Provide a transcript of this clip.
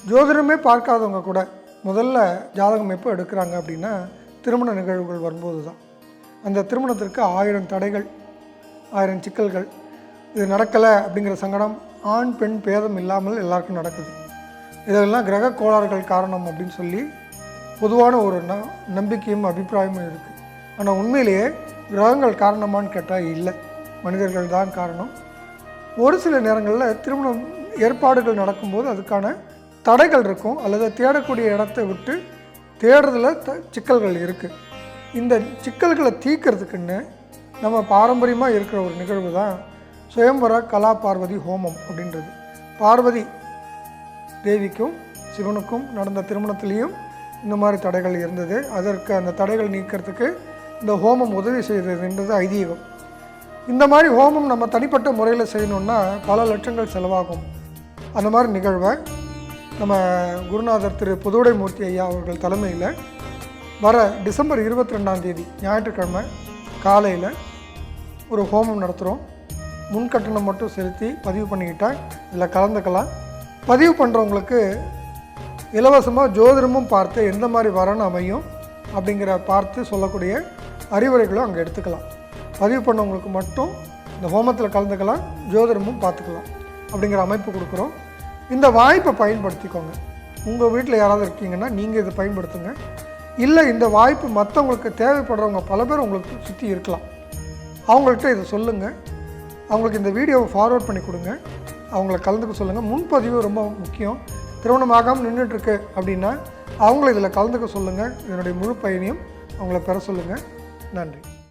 ஜோதிடமே பார்க்காதவங்க கூட முதல்ல ஜாதகம் எப்போ எடுக்கிறாங்க அப்படின்னா திருமண நிகழ்வுகள் வரும்போது தான். அந்த திருமணத்திற்கு 1000 தடைகள், 1000 சிக்கல்கள், இது நடக்கலை அப்படிங்கிற சங்கடம் ஆண் பெண் பேதம் இல்லாமல் எல்லாருக்கும் நடக்குது. இதெல்லாம் கிரக கோளாறுகள் காரணம் அப்படின்னு சொல்லி பொதுவான ஒரு நம்பிக்கையும் அபிப்பிராயமும் இருக்குது. ஆனால் உண்மையிலேயே கிரகங்கள் காரணமானு கேட்டால் இல்லை, மனிதர்கள் தான் காரணம். ஒரு சில நேரங்களில் திருமணம் ஏற்பாடுகள் நடக்கும்போது அதுக்கான தடைகள் இருக்கும், அல்லது தேடக்கூடிய இடத்தை விட்டு தேடுறதுல சிக்கல்கள் இருக்குது. இந்த சிக்கல்களை தீர்க்கறதுக்குன்னு நம்ம பாரம்பரியமாக இருக்கிற ஒரு நிகழ்வு தான் சுயம்பர கலா பார்வதி ஹோமம் அப்படின்றது. பார்வதி தேவிக்கும் சிவனுக்கும் நடந்த திருமணத்துலேயும் இந்த மாதிரி தடைகள் இருந்தது. அதற்கு அந்த தடைகள் நீக்கிறதுக்கு இந்த ஹோமம் உதவி செய்ததுன்றது ஐதீகம். இந்த மாதிரி ஹோமம் நம்ம தனிப்பட்ட முறையில் செய்யணுன்னா பல லட்சங்கள் செலவாகும். அந்த மாதிரி நிகழ்வை நம்ம குருநாதர் திரு புதுவுடைமூர்த்தி ஐயா அவர்கள் தலைமையில் வர டிசம்பர் 22 ஞாயிற்றுக்கிழமை காலையில் ஒரு ஹோமம் நடத்துகிறோம். முன்கட்டணம் மட்டும் செலுத்தி பதிவு பண்ணிக்கிட்டால் இதில் கலந்துக்கலாம். பதிவு பண்ணுறவங்களுக்கு இலவசமாக ஜோதிடமும் பார்த்து எந்த மாதிரி வரணும் அமையும் அப்படிங்கிற பார்த்து சொல்லக்கூடிய அறிவுரைகளும் அங்கே எடுத்துக்கலாம். பதிவு பண்ணவங்களுக்கு மட்டும் இந்த ஹோமத்தில் கலந்துக்கலாம், ஜோதிடமும் பார்த்துக்கலாம் அப்படிங்கிற அமைப்பு கொடுக்குறோம். இந்த வாய்ப்பை பயன்படுத்திக்கோங்க. உங்கள் வீட்டில் யாராவது இருக்கீங்கன்னா நீங்கள் இதை பயன்படுத்துங்க. இல்லை இந்த வாய்ப்பு மற்றவங்களுக்கு தேவைப்படுறவங்க பல பேர் உங்களுக்கு சுற்றி இருக்கலாம், அவங்கள்ட்ட இதை சொல்லுங்கள். அவங்களுக்கு இந்த வீடியோவை ஃபார்வர்ட் பண்ணி கொடுங்க, அவங்கள கலந்துக்க சொல்லுங்கள். முன்பதிவு ரொம்ப முக்கியம். திருமணமாகாமல் நின்றுட்டுருக்கு அப்படின்னா அவங்கள இதில் கலந்துக்க சொல்லுங்கள். இதனுடைய முழு பயனையும் அவங்கள பெற சொல்லுங்கள். நன்றி.